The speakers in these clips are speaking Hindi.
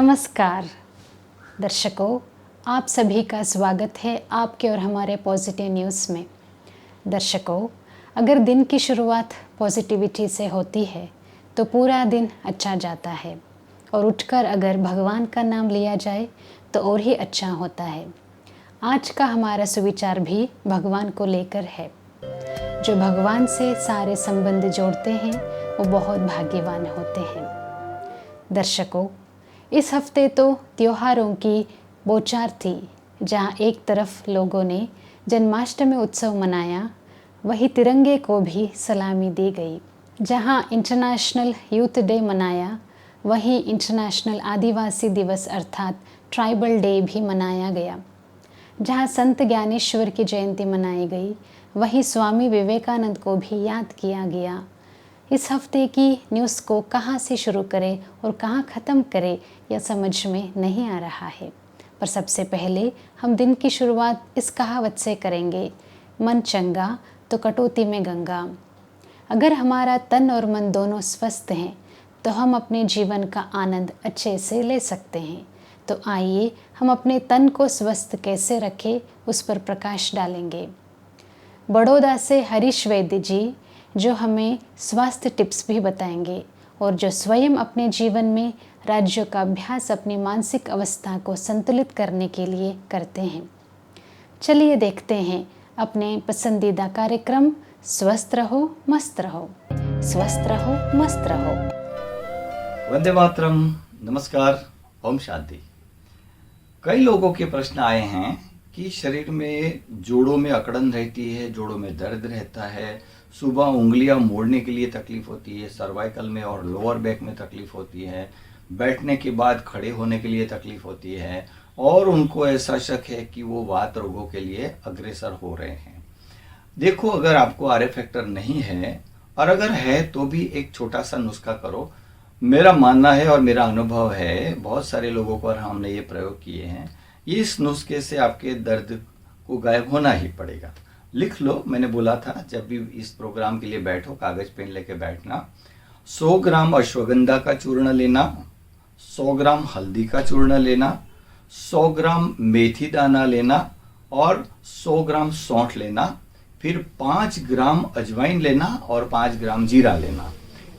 नमस्कार दर्शकों, आप सभी का स्वागत है आपके और हमारे पॉजिटिव न्यूज़ में। दर्शकों, अगर दिन की शुरुआत पॉजिटिविटी से होती है तो पूरा दिन अच्छा जाता है और उठकर अगर भगवान का नाम लिया जाए तो और ही अच्छा होता है। आज का हमारा सुविचार भी भगवान को लेकर है। जो भगवान से सारे संबंध जोड़ते हैं वो बहुत भाग्यवान होते हैं। दर्शकों, इस हफ्ते तो त्योहारों की बौछार थी। जहां एक तरफ लोगों ने जन्माष्टमी उत्सव मनाया, वहीं तिरंगे को भी सलामी दी गई। जहां इंटरनेशनल यूथ डे मनाया, वहीं इंटरनेशनल आदिवासी दिवस अर्थात ट्राइबल डे भी मनाया गया। जहां संत ज्ञानेश्वर की जयंती मनाई गई, वहीं स्वामी विवेकानंद को भी याद किया गया। इस हफ्ते की न्यूज़ को कहां से शुरू करें और कहां ख़त्म करें यह समझ में नहीं आ रहा है। पर सबसे पहले हम दिन की शुरुआत इस कहावत से करेंगे, मन चंगा तो कटौती में गंगा। अगर हमारा तन और मन दोनों स्वस्थ हैं तो हम अपने जीवन का आनंद अच्छे से ले सकते हैं। तो आइए हम अपने तन को स्वस्थ कैसे रखें उस पर प्रकाश डालेंगे। बड़ौदा से हरीश वैद्य जी जो हमें स्वास्थ्य टिप्स भी बताएंगे और जो स्वयं अपने जीवन में राज्यों का अभ्यास अपनी मानसिक अवस्था को संतुलित करने के लिए करते हैं। चलिए देखते हैं अपने पसंदीदा कार्यक्रम स्वस्थ रहो मस्त रहो। स्वस्थ रहो मस्त रहो। वंदे मातरम। नमस्कार, ओम शांति। कई लोगों के प्रश्न आए हैं कि शरीर में जोड़ों में अकड़न रहती है, जोड़ों में दर्द रहता है, सुबह उंगलियां मोड़ने के लिए तकलीफ होती है, सर्वाइकल में और लोअर बैक में तकलीफ होती है, बैठने के बाद खड़े होने के लिए तकलीफ होती है और उनको ऐसा शक है कि वो वात रोगों के लिए अग्रसर हो रहे हैं। देखो, अगर आपको आरए फैक्टर नहीं है और अगर है तो भी एक छोटा सा नुस्खा करो। मेरा मानना है और मेरा अनुभव है, बहुत सारे लोगों पर हमने ये प्रयोग किए हैं, इस नुस्खे से आपके दर्द को गायब होना ही पड़ेगा। लिख लो, मैंने बोला था जब भी इस प्रोग्राम के लिए बैठो कागज पेन लेके बैठना। 100 ग्राम अश्वगंधा का चूर्ण लेना, 100 ग्राम हल्दी का चूर्ण लेना, 100 ग्राम मेथी दाना लेना और 100 ग्राम सौंठ लेना, फिर 5 ग्राम अजवाइन लेना और 5 ग्राम जीरा लेना।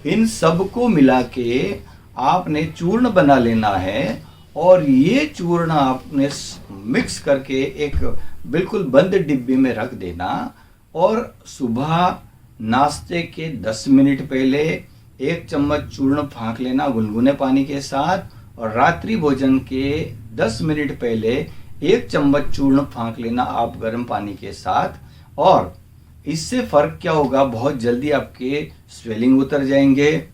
इन सबको मिला के आपने चूर्ण बना लेना है और ये चूर्ण आपने मिक्स करके एक बिल्कुल बंद डिब्बे में रख देना और सुबह नाश्ते के 10 मिनट पहले 1 चम्मच चूर्ण फाँक लेना गुनगुने पानी के साथ और रात्रि भोजन के 10 मिनट पहले 1 चम्मच चूर्ण फाँक लेना आप गर्म पानी के साथ। और इससे फर्क क्या होगा, बहुत जल्दी आपके स्वेलिंग उतर जाएंगे,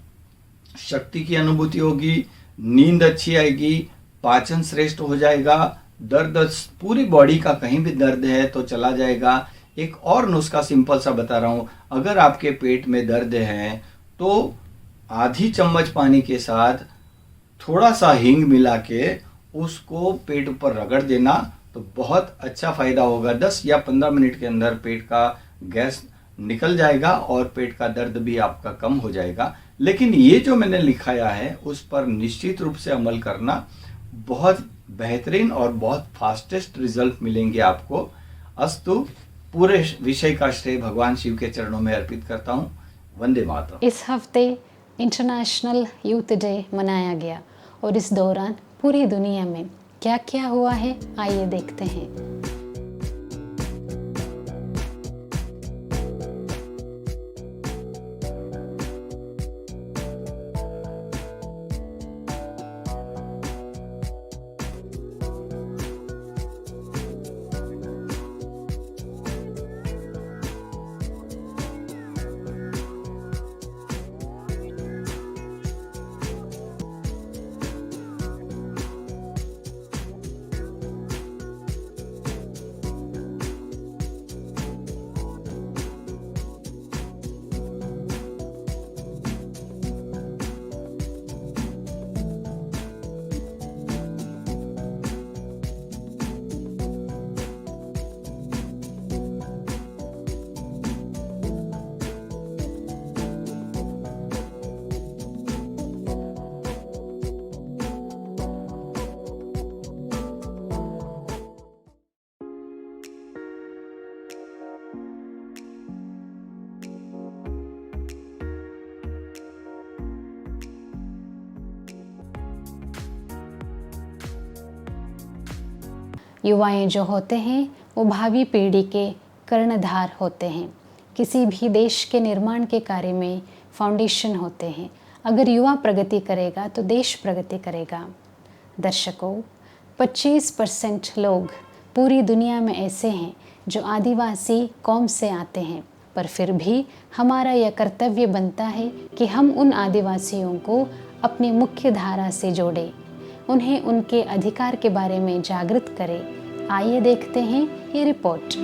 शक्ति की अनुभूति होगी, नींद अच्छी आएगी, पाचन श्रेष्ठ हो जाएगा, दर्द पूरी बॉडी का कहीं भी दर्द है तो चला जाएगा। एक और नुस्खा सिंपल सा बता रहा हूं, अगर आपके पेट में दर्द है तो आधी चम्मच पानी के साथ थोड़ा सा हींग मिला के उसको पेट पर रगड़ देना तो बहुत अच्छा फायदा होगा। 10 या 15 मिनट के अंदर पेट का गैस निकल जाएगा और पेट का दर्द भी आपका कम हो जाएगा। लेकिन ये जो मैंने लिखाया है उस पर निश्चित रूप से अमल करना, बहुत बेहतरीन और बहुत फास्टेस्ट रिजल्ट मिलेंगे आपको। अस्तु, पूरे विषय का श्रेय भगवान शिव के चरणों में अर्पित करता हूँ। वंदे मातरम। इस हफ्ते इंटरनेशनल यूथ डे मनाया गया और इस दौरान पूरी दुनिया में क्या क्या हुआ है आइए देखते हैं। युवाएं जो होते हैं वो भावी पीढ़ी के कर्णधार होते हैं, किसी भी देश के निर्माण के कार्य में फाउंडेशन होते हैं। अगर युवा प्रगति करेगा तो देश प्रगति करेगा। दर्शकों, 25% लोग पूरी दुनिया में ऐसे हैं जो आदिवासी कौम से आते हैं, पर फिर भी हमारा यह कर्तव्य बनता है कि हम उन आदिवासियों को अपनी मुख्य धारा से जोड़ें, उन्हें उनके अधिकार के बारे में जागृत करें। आइए देखते हैं ये रिपोर्ट।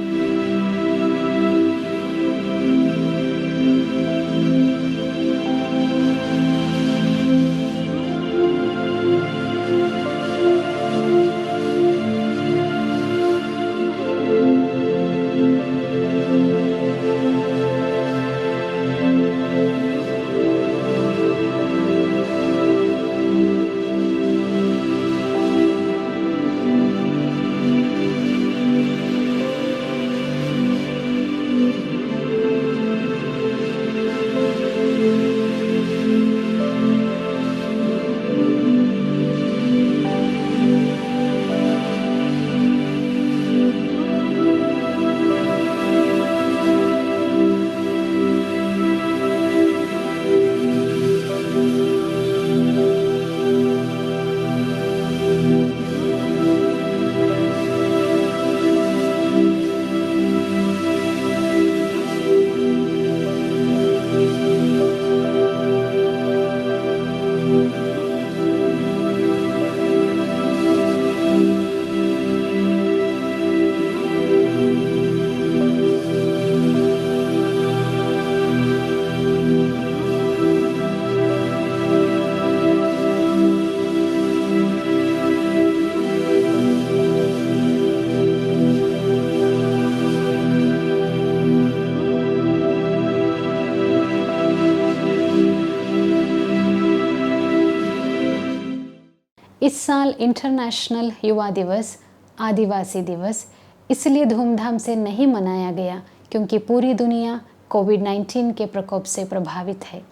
इस साल इंटरनेशनल युवा दिवस, आदिवासी दिवस इसलिए धूमधाम से नहीं मनाया गया क्योंकि पूरी दुनिया कोविड-19 के प्रकोप से प्रभावित है।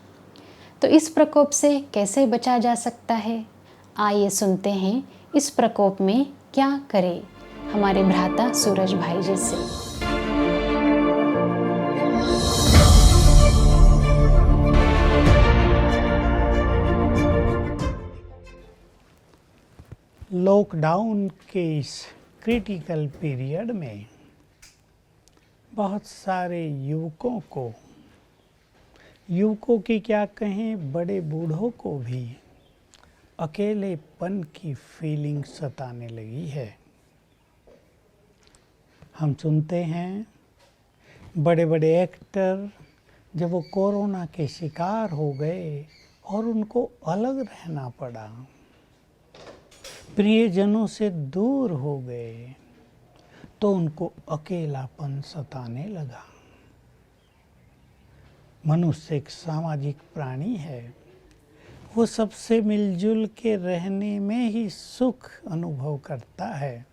तो इस प्रकोप से कैसे बचा जा सकता है? आइए सुनते हैं इस प्रकोप में क्या करें, हमारे भ्राता सूरज भाई जी से। लॉकडाउन के इस क्रिटिकल पीरियड में बहुत सारे युवकों की क्या कहें, बड़े बूढ़ों को भी अकेलेपन की फीलिंग सताने लगी है। हम सुनते हैं बड़े बड़े एक्टर जब वो कोरोना के शिकार हो गए और उनको अलग रहना पड़ा, प्रियजनों से दूर हो गए, तो उनको अकेलापन सताने लगा। मनुष्य एक सामाजिक प्राणी है, वो सबसे मिलजुल के रहने में ही सुख अनुभव करता है।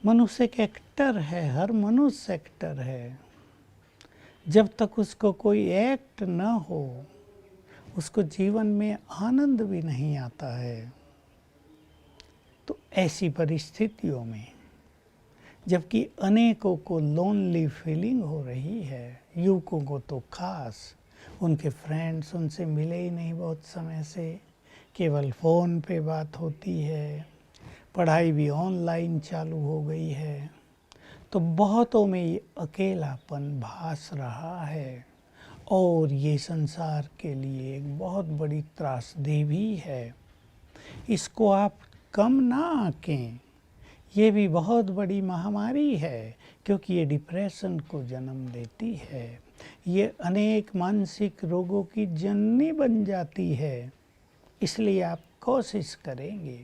मनुष्य एक एक्टर है, हर मनुष्य एक्टर है। जब तक उसको कोई एक्ट न हो, उसको जीवन में आनंद भी नहीं आता है। तो ऐसी परिस्थितियों में जबकि अनेकों को लोनली फीलिंग हो रही है, युवकों को तो खास, उनके फ्रेंड्स उनसे मिले ही नहीं बहुत समय से, केवल फ़ोन पे बात होती है, पढ़ाई भी ऑनलाइन चालू हो गई है, तो बहुतों में ये अकेलापन भास रहा है और ये संसार के लिए एक बहुत बड़ी त्रासदी भी है। इसको आप कम ना आंकें, ये भी बहुत बड़ी महामारी है क्योंकि ये डिप्रेशन को जन्म देती है, ये अनेक मानसिक रोगों की जननी बन जाती है। इसलिए आप कोशिश करेंगे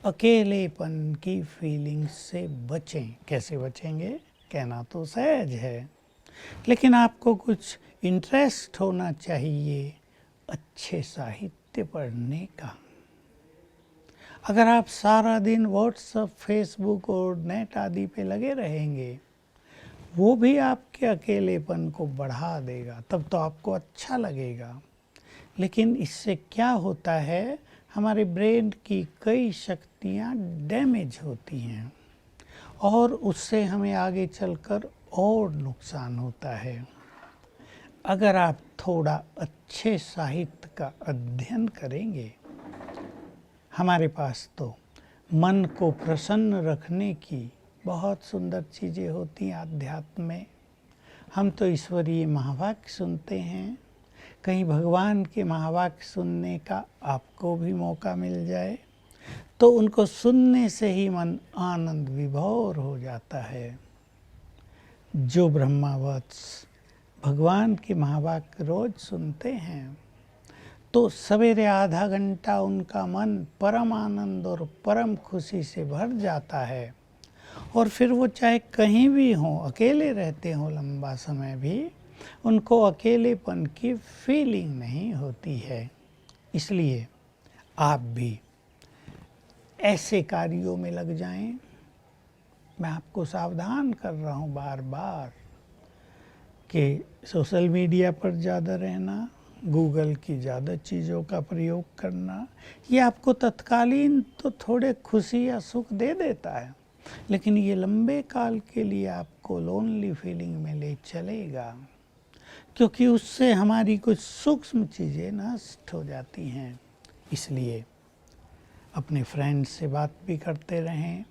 अकेलेपन की फीलिंग से बचें। कैसे बचेंगे कहना तो सहज है, लेकिन आपको कुछ इंटरेस्ट होना चाहिए अच्छे साहित्य पढ़ने का। अगर आप सारा दिन व्हाट्सएप, फेसबुक और नेट आदि पे लगे रहेंगे, वो भी आपके अकेलेपन को बढ़ा देगा। तब तो आपको अच्छा लगेगा, लेकिन इससे क्या होता है, हमारे ब्रेन की कई शक्तियाँ डैमेज होती हैं और उससे हमें आगे चलकर और नुकसान होता है। अगर आप थोड़ा अच्छे साहित्य का अध्ययन करेंगे, हमारे पास तो मन को प्रसन्न रखने की बहुत सुंदर चीज़ें होती हैं अध्यात्म में। हम तो ईश्वरीय महावाक्य सुनते हैं, कहीं भगवान के महावाक्य सुनने का आपको भी मौका मिल जाए तो उनको सुनने से ही मन आनंद विभोर हो जाता है। जो ब्रह्मावत्स भगवान के महावाक्य रोज सुनते हैं तो सवेरे आधा घंटा उनका मन परम आनंद और परम खुशी से भर जाता है और फिर वो चाहे कहीं भी हों, अकेले रहते हों लंबा समय भी, उनको अकेलेपन की फीलिंग नहीं होती है। इसलिए आप भी ऐसे कार्यों में लग जाएं। मैं आपको सावधान कर रहा हूँ बार बार कि सोशल मीडिया पर ज़्यादा रहना, गूगल की ज़्यादा चीज़ों का प्रयोग करना, ये आपको तत्कालीन तो थोड़े खुशी या सुख दे देता है, लेकिन ये लंबे काल के लिए आपको लोनली फीलिंग में ले चलेगा, क्योंकि उससे हमारी कुछ सूक्ष्म चीज़ें नष्ट हो जाती हैं। इसलिए अपने फ्रेंड्स से बात भी करते रहें,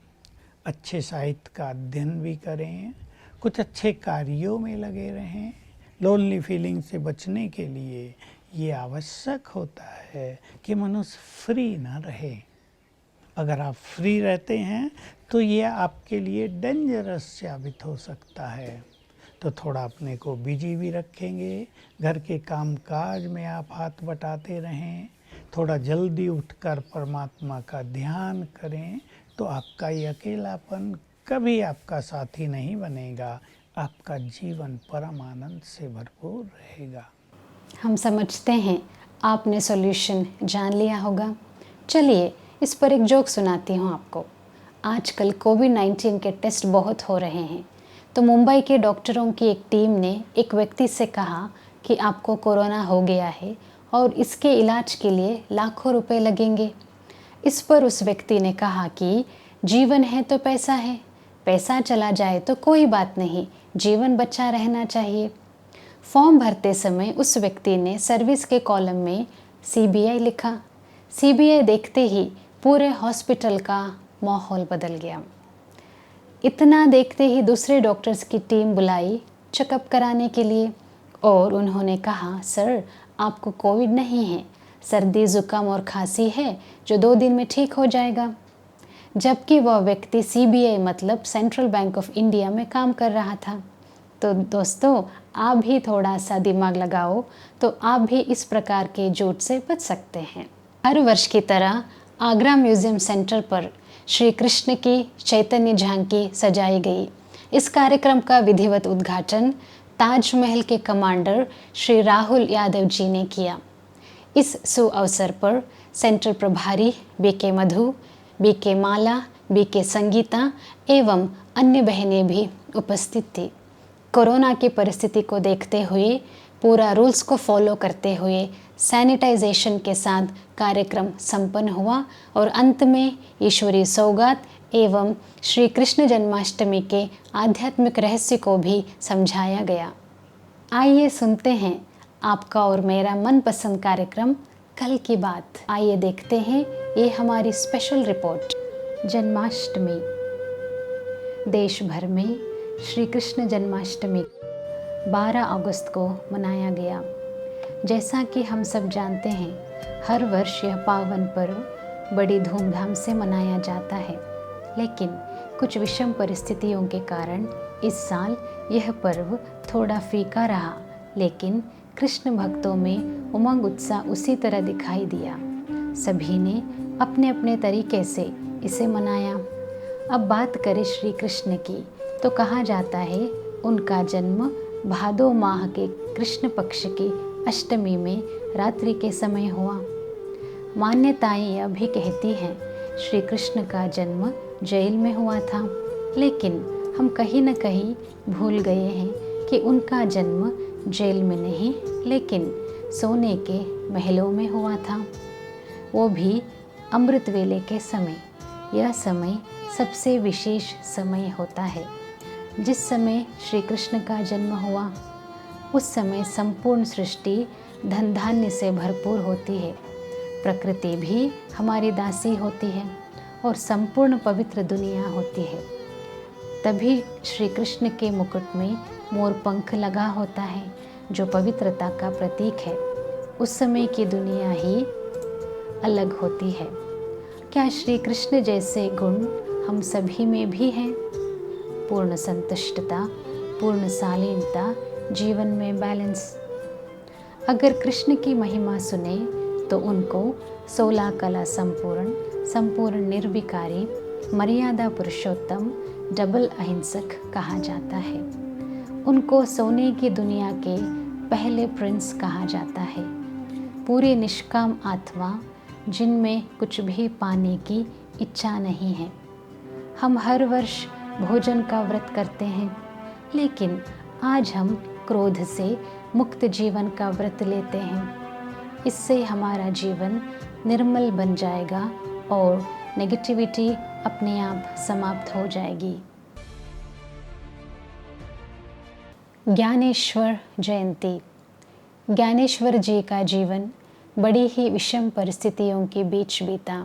अच्छे साहित्य का अध्ययन भी करें, कुछ अच्छे कार्यों में लगे रहें। लोनली फीलिंग से बचने के लिए ये आवश्यक होता है कि मनुष्य फ्री ना रहे। अगर आप फ्री रहते हैं तो ये आपके लिए डेंजरस साबित हो सकता है। तो थोड़ा अपने को बिजी भी रखेंगे, घर के काम काज में आप हाथ बटाते रहें, थोड़ा जल्दी उठकर परमात्मा का ध्यान करें, तो आपका ये अकेलापन कभी आपका साथी नहीं बनेगा। आपका जीवन परम आनंद से भरपूर रहेगा। हम समझते हैं आपने सॉल्यूशन जान लिया होगा। चलिए इस पर एक जोक सुनाती हूँ आपको। आजकल कोविड-19 के टेस्ट बहुत हो रहे हैं, तो मुंबई के डॉक्टरों की एक टीम ने एक व्यक्ति से कहा कि आपको कोरोना हो गया है और इसके इलाज के लिए लाखों रुपए लगेंगे। इस पर उस व्यक्ति ने कहा कि जीवन है तो पैसा है, पैसा चला जाए तो कोई बात नहीं, जीवन बचा रहना चाहिए। फॉर्म भरते समय उस व्यक्ति ने सर्विस के कॉलम में CBI लिखा। CBI देखते ही पूरे हॉस्पिटल का माहौल बदल गया। इतना देखते ही दूसरे डॉक्टर्स की टीम बुलाई चेकअप कराने के लिए और उन्होंने कहा, सर आपको कोविड नहीं है, सर्दी जुकाम और खांसी है जो 2 दिन में ठीक हो जाएगा। जबकि वह व्यक्ति CBI मतलब सेंट्रल बैंक ऑफ इंडिया में काम कर रहा था। तो दोस्तों, आप भी थोड़ा सा दिमाग लगाओ तो आप भी इस प्रकार के झूठ से बच सकते हैं। हर वर्ष की तरह आगरा म्यूजियम सेंटर पर श्री कृष्ण की चैतन्य झांकी सजाई गई। इस कार्यक्रम का विधिवत उद्घाटन ताजमहल के कमांडर श्री राहुल यादव जी ने किया। इस सुअवसर पर सेंटर प्रभारी BK मधु, BK माला, BK संगीता एवं अन्य बहनें भी उपस्थित थी। कोरोना की परिस्थिति को देखते हुए पूरा रूल्स को फॉलो करते हुए सैनिटाइजेशन के साथ कार्यक्रम संपन्न हुआ और अंत में ईश्वरीय सौगात एवं श्री कृष्ण जन्माष्टमी के आध्यात्मिक रहस्य को भी समझाया गया। आइए सुनते हैं आपका और मेरा मनपसंद कार्यक्रम कल की बात। आइए देखते हैं ये हमारी स्पेशल रिपोर्ट। जन्माष्टमी। देश भर में श्री कृष्ण जन्माष्टमी 12 अगस्त को मनाया गया। जैसा कि हम सब जानते हैं, हर वर्ष यह पावन पर्व बड़ी धूमधाम से मनाया जाता है, लेकिन कुछ विषम परिस्थितियों के कारण इस साल यह पर्व थोड़ा फीका रहा, लेकिन कृष्ण भक्तों में उमंग उत्साह उसी तरह दिखाई दिया। सभी ने अपने अपने तरीके से इसे मनाया। अब बात करें श्री कृष्ण की, तो कहा जाता है उनका जन्म भादो माह के कृष्ण पक्ष की अष्टमी में रात्रि के समय हुआ। मान्यताएं यह भी कहती हैं श्री कृष्ण का जन्म जेल में हुआ था, लेकिन हम कहीं न कहीं भूल गए हैं कि उनका जन्म जेल में नहीं लेकिन सोने के महलों में हुआ था। वो भी अमृत वेले के समय। यह समय सबसे विशेष समय होता है। जिस समय श्री कृष्ण का जन्म हुआ उस समय संपूर्ण सृष्टि धन धान्य से भरपूर होती है, प्रकृति भी हमारी दासी होती है और संपूर्ण पवित्र दुनिया होती है। तभी श्री कृष्ण के मुकुट में मोर पंख लगा होता है जो पवित्रता का प्रतीक है। उस समय की दुनिया ही अलग होती है। क्या श्री कृष्ण जैसे गुण हम सभी में भी हैं? पूर्ण संतुष्टता, पूर्ण शालीनता, जीवन में बैलेंस। अगर कृष्ण की महिमा सुने तो उनको 16 कला संपूर्ण, संपूर्ण निर्विकारी, मर्यादा पुरुषोत्तम, डबल अहिंसक कहा जाता है। उनको सोने की दुनिया के पहले प्रिंस कहा जाता है। पूरी निष्काम आत्मा जिनमें कुछ भी पाने की इच्छा नहीं है। हम हर वर्ष भोजन का व्रत करते हैं, लेकिन आज हम क्रोध से मुक्त जीवन का व्रत लेते हैं। इससे हमारा जीवन निर्मल बन जाएगा और नेगेटिविटी अपने आप समाप्त हो जाएगी। ज्ञानेश्वर जयंती। ज्ञानेश्वर जी का जीवन बड़ी ही विषम परिस्थितियों के बीच बीता।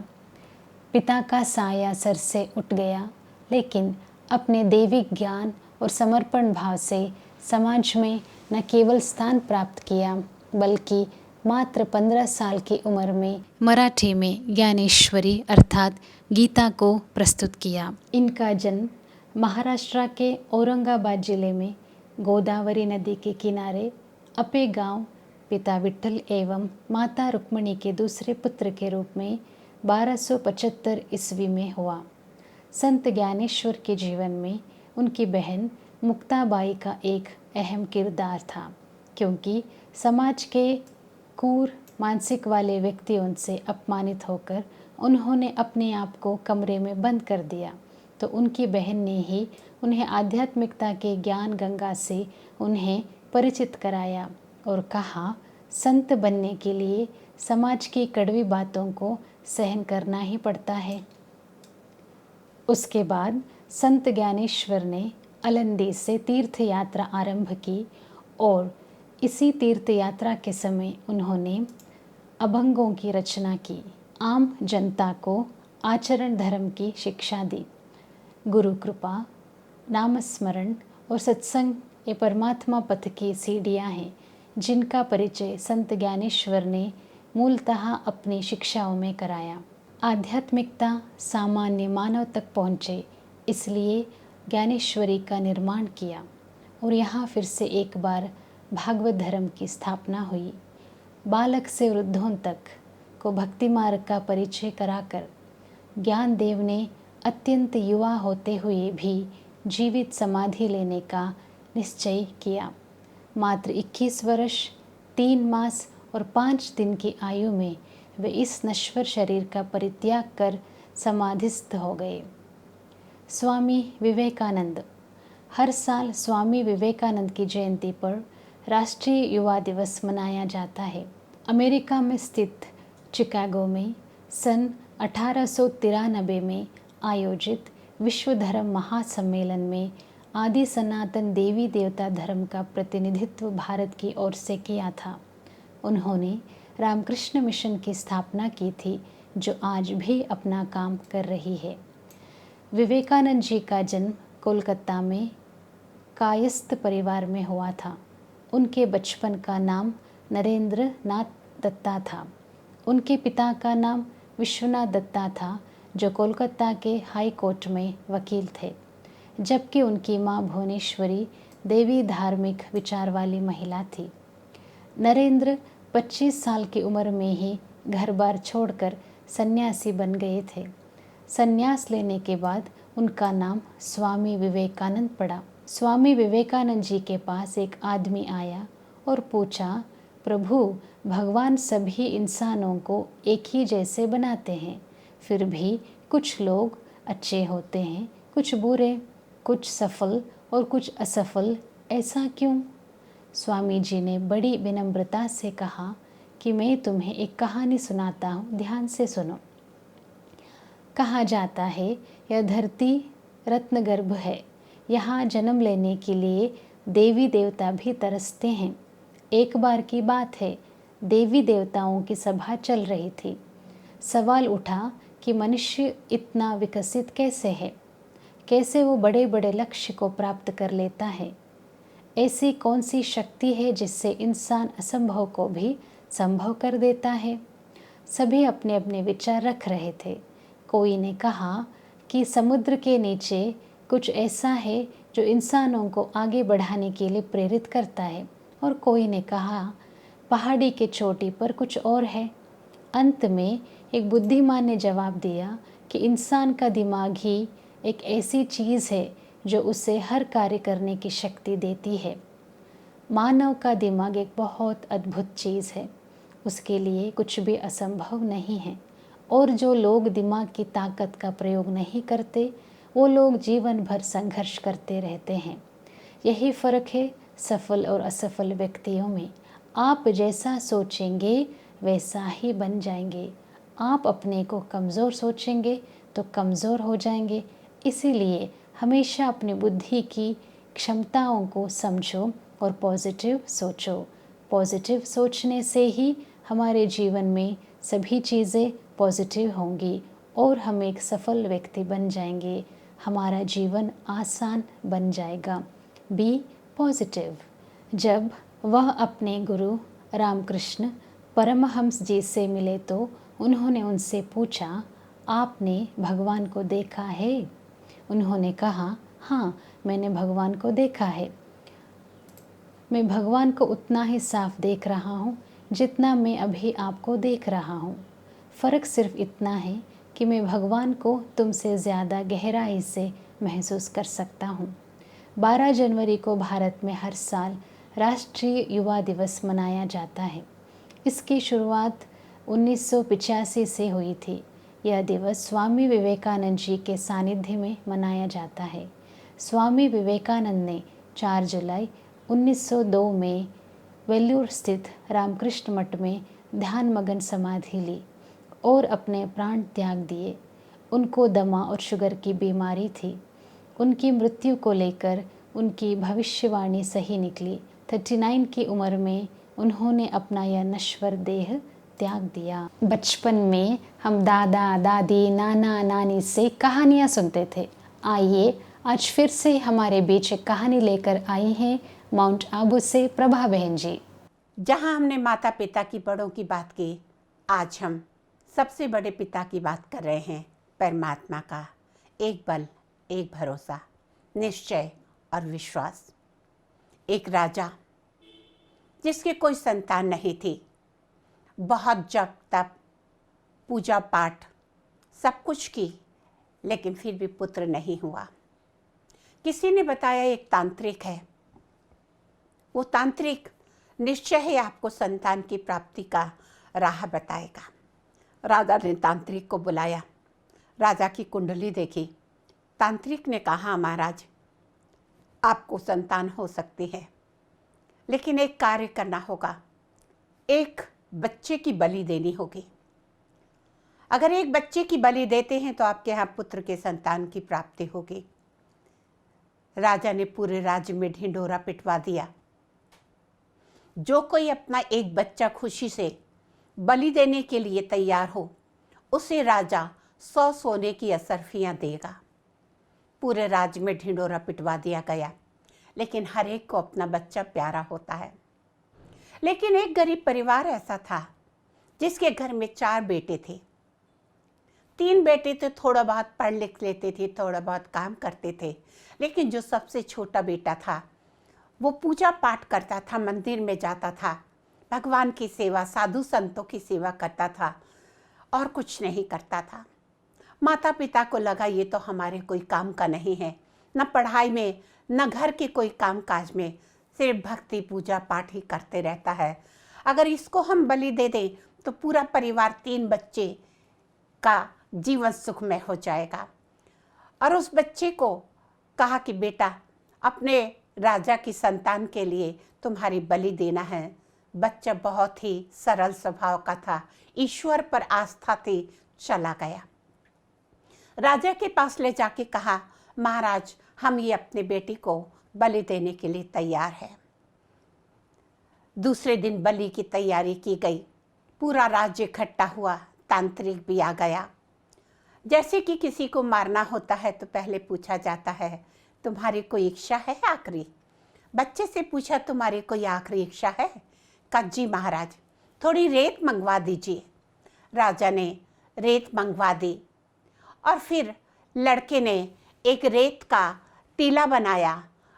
पिता का साया सर से उठ गया, लेकिन अपने दैविक ज्ञान और समर्पण भाव से समाज में न केवल स्थान प्राप्त किया, बल्कि मात्र 15 साल की उम्र में मराठी में ज्ञानेश्वरी अर्थात गीता को प्रस्तुत किया। इनका जन्म महाराष्ट्र के औरंगाबाद जिले में गोदावरी नदी के किनारे अपे गांव पिता विट्ठल एवं माता रुक्मिणी के दूसरे पुत्र के रूप में 1275 ईस्वी में हुआ। संत ज्ञानेश्वर के जीवन में उनकी बहन मुक्ताबाई का एक अहम किरदार था, क्योंकि समाज के क्रूर मानसिक वाले व्यक्तियों से अपमानित होकर उन्होंने अपने आप को कमरे में बंद कर दिया, तो उनकी बहन ने ही उन्हें आध्यात्मिकता के ज्ञान गंगा से उन्हें परिचित कराया और कहा, संत बनने के लिए समाज की कड़वी बातों को सहन करना ही पड़ता है। उसके बाद संत ज्ञानेश्वर ने अलंदी से तीर्थ यात्रा आरंभ की और इसी तीर्थ यात्रा के समय उन्होंने अभंगों की रचना की, आम जनता को आचरण धर्म की शिक्षा दी। गुरु कृपा, नामस्मरण और सत्संग ये परमात्मा पथ की सीढ़ियाँ हैं, जिनका परिचय संत ज्ञानेश्वर ने मूलतः अपनी शिक्षाओं में कराया। आध्यात्मिकता सामान्य मानव तक पहुँचे, इसलिए ज्ञानेश्वरी का निर्माण किया और यहाँ फिर से एक बार भागवत धर्म की स्थापना हुई। बालक से वृद्धों तक को भक्ति मार्ग का परिचय कराकर ज्ञानदेव ने अत्यंत युवा होते हुए भी जीवित समाधि लेने का निश्चय किया। मात्र 21 वर्ष 3 मास और 5 दिन की आयु में वे इस नश्वर शरीर का परित्याग कर समाधिस्थ हो गए। स्वामी विवेकानंद। हर साल स्वामी विवेकानंद की जयंती पर राष्ट्रीय युवा दिवस मनाया जाता है। अमेरिका में स्थित चिकागो में सन 1893 में आयोजित विश्व धर्म महासम्मेलन में आदि सनातन देवी देवता धर्म का प्रतिनिधित्व भारत की ओर से किया था। उन्होंने रामकृष्ण मिशन की स्थापना की थी, जो आज भी अपना काम कर रही है। विवेकानंद जी का जन्म कोलकाता में कायस्थ परिवार में हुआ था। उनके बचपन का नाम नरेंद्र नाथ दत्ता था। उनके पिता का नाम विश्वनाथ दत्ता था, जो कोलकाता के हाई कोर्ट में वकील थे, जबकि उनकी मां भुवनेश्वरी देवी धार्मिक विचार वाली महिला थी। नरेंद्र 25 साल की उम्र में ही घर बार छोड़कर सन्यासी बन गए थे। सन्यास लेने के बाद उनका नाम स्वामी विवेकानंद पड़ा। स्वामी विवेकानंद जी के पास एक आदमी आया और पूछा, प्रभु, भगवान सभी इंसानों को एक ही जैसे बनाते हैं, फिर भी कुछ लोग अच्छे होते हैं, कुछ बुरे, कुछ सफल और कुछ असफल, ऐसा क्यों? स्वामी जी ने बड़ी विनम्रता से कहा कि मैं तुम्हें एक कहानी सुनाता हूँ, ध्यान से सुनो। कहा जाता है यह धरती रत्नगर्भ है, यहाँ जन्म लेने के लिए देवी देवता भी तरसते हैं। एक बार की बात है, देवी देवताओं की सभा चल रही थी। सवाल उठा कि मनुष्य इतना विकसित कैसे है, कैसे वो बड़े बड़े लक्ष्य को प्राप्त कर लेता है। ऐसी कौन सी शक्ति है जिससे इंसान असंभव को भी संभव कर देता है। सभी अपने अपने विचार रख रहे थे। कोई ने कहा कि समुद्र के नीचे कुछ ऐसा है जो इंसानों को आगे बढ़ाने के लिए प्रेरित करता है, और कोई ने कहा पहाड़ी के चोटी पर कुछ और है। अंत में एक बुद्धिमान ने जवाब दिया कि इंसान का दिमाग ही एक ऐसी चीज़ है जो उसे हर कार्य करने की शक्ति देती है। मानव का दिमाग एक बहुत अद्भुत चीज़ है, उसके लिए कुछ भी असंभव नहीं है। और जो लोग दिमाग की ताकत का प्रयोग नहीं करते, वो लोग जीवन भर संघर्ष करते रहते हैं। यही फ़र्क है सफल और असफल व्यक्तियों में। आप जैसा सोचेंगे वैसा ही बन जाएंगे। आप अपने को कमज़ोर सोचेंगे तो कमज़ोर हो जाएंगे। इसीलिए हमेशा अपनी बुद्धि की क्षमताओं को समझो और पॉजिटिव सोचो। पॉजिटिव सोचने से ही हमारे जीवन में सभी चीज़ें पॉजिटिव होंगी और हम एक सफल व्यक्ति बन जाएंगे। हमारा जीवन आसान बन जाएगा। Be positive. जब वह अपने गुरु रामकृष्ण परमहंस जी से मिले तो उन्होंने उनसे पूछा, आपने भगवान को देखा है? उन्होंने कहा, हाँ, मैंने भगवान को देखा है। मैं भगवान को उतना ही साफ देख रहा हूँ जितना मैं अभी आपको देख रहा हूँ। फ़र्क सिर्फ इतना है कि मैं भगवान को तुमसे ज़्यादा गहराई से महसूस कर सकता हूँ। 12 जनवरी को भारत में हर साल राष्ट्रीय युवा दिवस मनाया जाता है। इसकी शुरुआत 1985 से हुई थी। यह दिवस स्वामी विवेकानंद जी के सानिध्य में मनाया जाता है। स्वामी विवेकानंद ने 4 जुलाई 1902 में वेल्लूर स्थित रामकृष्ण मठ में ध्यान मगन समाधि ली और अपने प्राण त्याग दिए। उनको दमा और शुगर की बीमारी थी। उनकी मृत्यु को लेकर उनकी भविष्यवाणी सही निकली। 39 की उम्र में उन्होंने अपना यह नश्वर देह त्याग दिया। बचपन में हम दादा दादी नाना नानी से कहानियाँ सुनते थे। आइए आज फिर से हमारे बीच एक कहानी लेकर आई हैं माउंट आबू से प्रभा बहन जी। जहाँ हमने माता पिता की बड़ों की बात की, आज हम सबसे बड़े पिता की बात कर रहे हैं, परमात्मा का। एक बल, एक भरोसा, निश्चय और विश्वास। एक राजा जिसके कोई संतान नहीं थी, बहुत जप तप पूजा पाठ सब कुछ की, लेकिन फिर भी पुत्र नहीं हुआ। किसी ने बताया एक तांत्रिक है, वो तांत्रिक निश्चय ही आपको संतान की प्राप्ति का राह बताएगा। राजा ने तांत्रिक को बुलाया, राजा की कुंडली देखी। तांत्रिक ने कहा, महाराज आपको संतान हो सकती है, लेकिन एक कार्य करना होगा, एक बच्चे की बलि देनी होगी। अगर एक बच्चे की बलि देते हैं तो आपके यहाँ पुत्र के संतान की प्राप्ति होगी। राजा ने पूरे राज्य में ढिंढोरा पिटवा दिया। जो कोई अपना एक बच्चा खुशी से बलि देने के लिए तैयार हो, उसे राजा 100 सोने की असरफियाँ देगा। पूरे राज्य में ढिंढोरा पिटवा दिया गया, लेकिन हर एक को अपना बच्चा प्यारा होता है। लेकिन एक गरीब परिवार ऐसा था जिसके घर में 4 बेटे थे। 3 बेटे तो थोड़ा बहुत पढ़ लिख लेते थे, थोड़ा बहुत काम करते थे, लेकिन जो सबसे छोटा बेटा था वो पूजा पाठ करता था, मंदिर में जाता था, भगवान की सेवा, साधु संतों की सेवा करता था और कुछ नहीं करता था। माता पिता को लगा ये तो हमारे कोई काम का नहीं है, न पढ़ाई में न घर के कोई काम काज में, सिर्फ भक्ति पूजा पाठ ही करते रहता है। अगर इसको हम बलि दे दें तो पूरा परिवार 3 बच्चे का जीवन सुखमय हो जाएगा। और उस बच्चे को कहा कि बेटा, अपने राजा की संतान के लिए तुम्हारी बलि देना है बच्चा बहुत ही सरल स्वभाव का था, ईश्वर पर आस्था थी, चला गया। राजा के पास ले जाके कहा, महाराज हम ये अपने बेटी को बलि देने के लिए तैयार है। दूसरे दिन बलि की तैयारी की गई, पूरा राज्य इकट्ठा हुआ, तांत्रिक भी आ गया। जैसे कि किसी को मारना होता है तो पहले पूछा जाता है, तुम्हारी कोई इच्छा है आखिरी? बच्चे से पूछा, तुम्हारी कोई आखिरी इच्छा है? कहा जी महाराज, थोड़ी रेत मंगवा दीजिए। राजा ने रेत मंगवा दी और फिर लड़के ने एक रेत का टीला बनाया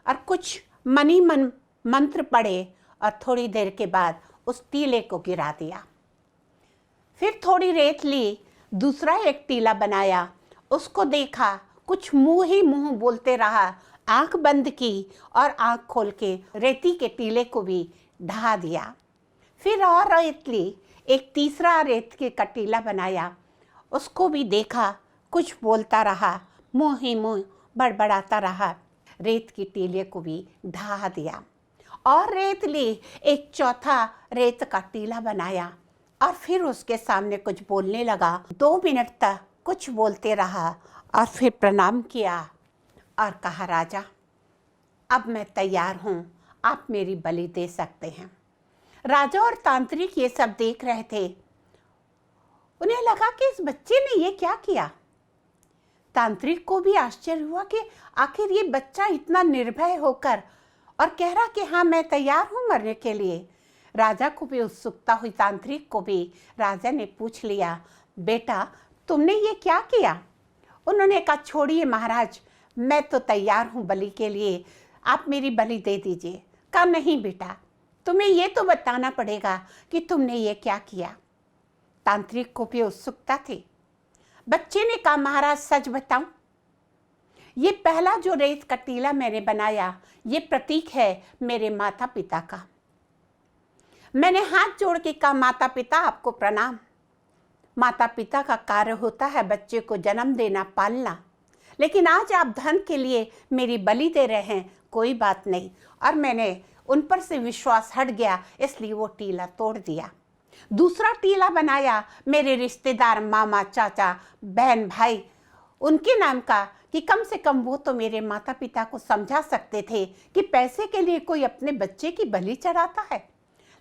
और कुछ मंत्र पढ़े और थोड़ी देर के बाद उस टीले को गिरा दिया। फिर थोड़ी रेत ली, दूसरा एक टीला बनाया, उसको देखा, कुछ मुंह ही मुंह बोलते रहा, आंख बंद की और आंख खोल के रेती के टीले को भी ढा दिया। फिर और रेत ली, एक तीसरा रेत के का टीला बनाया, उसको भी देखा, कुछ बोलता रहा, मुंह ही मुंह बड़बड़ाता रहा, रेत की टीले को भी ढा दिया। और रेत ली, एक चौथा रेत का टीला बनाया और फिर उसके सामने कुछ बोलने लगा। 2 मिनट तक कुछ बोलते रहा और फिर प्रणाम किया और कहा, राजा अब मैं तैयार हूँ, आप मेरी बलि दे सकते हैं। राजा और तांत्रिक ये सब देख रहे थे। उन्हें लगा कि इस बच्चे ने ये क्या किया। तांत्रिक को भी आश्चर्य हुआ कि आखिर ये बच्चा इतना निर्भय होकर और कह रहा कि हाँ मैं तैयार हूँ मरने के लिए। राजा को भी उत्सुकता हुई, तांत्रिक को भी। राजा ने पूछ लिया, बेटा तुमने ये क्या किया? उन्होंने कहा, छोड़िए महाराज, मैं तो तैयार हूँ बलि के लिए, आप मेरी बलि दे दीजिए। कहा, नहीं बेटा, तुम्हें ये तो बताना पड़ेगा कि तुमने ये क्या किया। तांत्रिक को भी उत्सुकता थी। बच्चे ने कहा, महाराज सच बताऊं, ये पहला जो रेत का टीला मैंने बनाया, ये प्रतीक है मेरे माता पिता का। मैंने हाथ जोड़ के कहा, माता पिता आपको प्रणाम। माता पिता का कार्य होता है बच्चे को जन्म देना, पालना, लेकिन आज आप धन के लिए मेरी बलि दे रहे हैं, कोई बात नहीं। और मैंने उन पर से विश्वास हट गया, इसलिए वो टीला तोड़ दिया। दूसरा टीला बनाया, मेरे रिश्तेदार, मामा, चाचा, बहन, भाई, उनके नाम का, कि कम से कम वो तो मेरे माता पिता को समझा सकते थे कि पैसे के लिए कोई अपने बच्चे की बलि चढ़ाता है।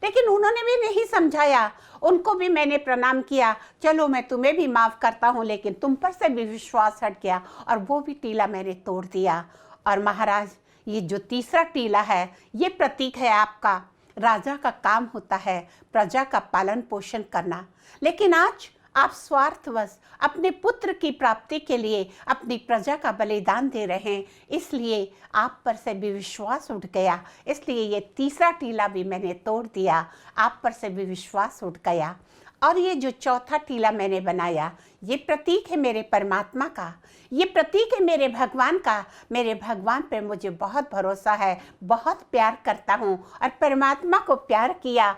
लेकिन उन्होंने भी नहीं समझाया। उनको भी मैंने प्रणाम किया, चलो मैं तुम्हें भी माफ़ करता हूँ, लेकिन तुम पर से भी विश्वास हट गया और वो भी टीला मैंने तोड़ दिया। और महाराज, ये जो तीसरा टीला है, ये प्रतीक है आपका। राजा का काम होता है प्रजा का पालन पोषण करना, लेकिन आज आप स्वार्थवश अपने पुत्र की प्राप्ति के लिए अपनी प्रजा का बलिदान दे रहे हैं, इसलिए आप पर से भी विश्वास उठ गया, इसलिए ये तीसरा टीला भी मैंने तोड़ दिया, आप पर से भी विश्वास उठ गया। और ये जो चौथा टीला मैंने बनाया, ये प्रतीक है मेरे परमात्मा का, ये प्रतीक है मेरे भगवान का। मेरे भगवान पे मुझे बहुत भरोसा है, बहुत प्यार करता हूँ और परमात्मा को प्यार किया,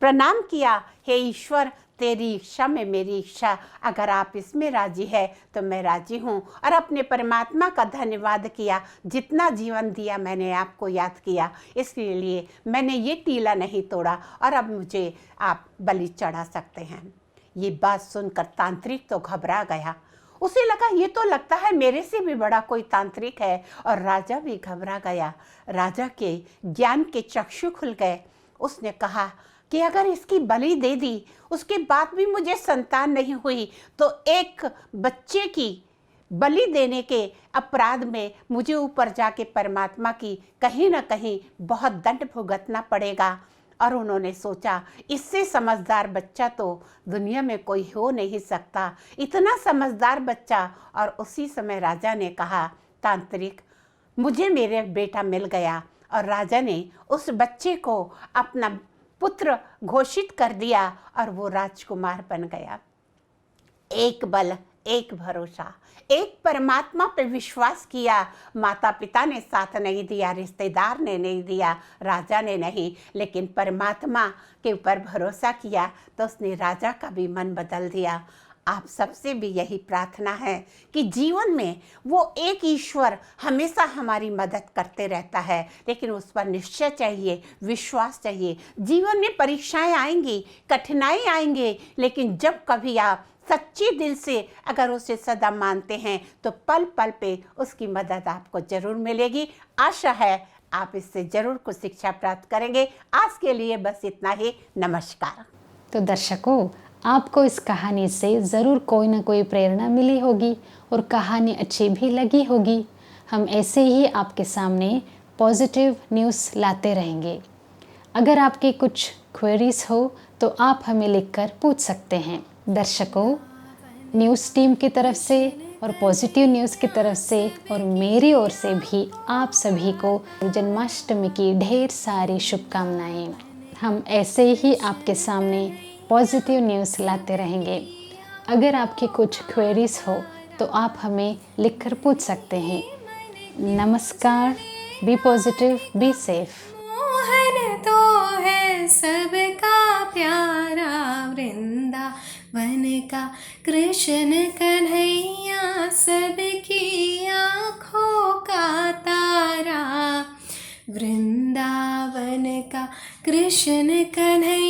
प्रणाम किया, हे ईश्वर तेरी इच्छा में मेरी इच्छा, अगर आप इसमें राजी है तो मैं राजी हूँ। और अपने परमात्मा का धन्यवाद किया, जितना जीवन दिया मैंने आपको याद किया, इसके लिए मैंने ये टीला नहीं तोड़ा और अब मुझे आप बलि चढ़ा सकते हैं। ये बात सुनकर तांत्रिक तो घबरा गया, उसे लगा ये तो लगता है मेरे से भी बड़ा कोई तांत्रिक है। और राजा भी घबरा गया, राजा के ज्ञान के चक्षु खुल गए। उसने कहा कि अगर इसकी बलि दे दी, उसके बाद भी मुझे संतान नहीं हुई, तो एक बच्चे की बलि देने के अपराध में मुझे ऊपर जाके परमात्मा की कहीं ना कहीं बहुत दंड भुगतना पड़ेगा। और उन्होंने सोचा, इससे समझदार बच्चा तो दुनिया में कोई हो नहीं सकता, इतना समझदार बच्चा। और उसी समय राजा ने कहा, तांत्रिक, मुझे मेरे बेटा मिल गया। और राजा ने उस बच्चे को अपना पुत्र घोषित कर दिया और वो राजकुमार बन गया। एक बल, एक भरोसा, एक परमात्मा पे विश्वास किया। माता पिता ने साथ नहीं दिया, रिश्तेदार ने नहीं दिया, राजा ने नहीं, लेकिन परमात्मा के ऊपर भरोसा किया तो उसने राजा का भी मन बदल दिया। आप सबसे भी यही प्रार्थना है कि जीवन में वो एक ईश्वर हमेशा हमारी मदद करते रहता है, लेकिन उस पर निश्चय चाहिए, विश्वास चाहिए। जीवन में परीक्षाएं आएंगी, कठिनाई आएंगे, लेकिन जब कभी आप सच्चे दिल से अगर उसे सदा मानते हैं तो पल पल पे उसकी मदद आपको जरूर मिलेगी। आशा है आप इससे जरूर कुछ शिक्षा प्राप्त करेंगे। आज के लिए बस इतना ही। नमस्कार। तो दर्शकों, आपको इस कहानी से ज़रूर कोई ना कोई प्रेरणा मिली होगी और कहानी अच्छी भी लगी होगी। हम ऐसे ही आपके सामने पॉजिटिव न्यूज़ लाते रहेंगे। अगर आपके कुछ क्वेरीज हो तो आप हमें लिखकर पूछ सकते हैं। दर्शकों, न्यूज़ टीम की तरफ से और पॉजिटिव न्यूज़ की तरफ से और मेरी ओर से भी आप सभी को जन्माष्टमी की ढेर सारी शुभकामनाएं। हम ऐसे ही आपके सामने पॉजिटिव न्यूज़ लाते रहेंगे। अगर आपकी कुछ क्वेरीज हो तो आप हमें लिखकर पूछ सकते हैं। नमस्कार। Be positive, be safe. Mohan तो है सबका प्यारा, वृंदावन का कृष्ण कन्हैया, सबकी आँखों का तारा। वृंदावन का कृष्ण कन्हैया,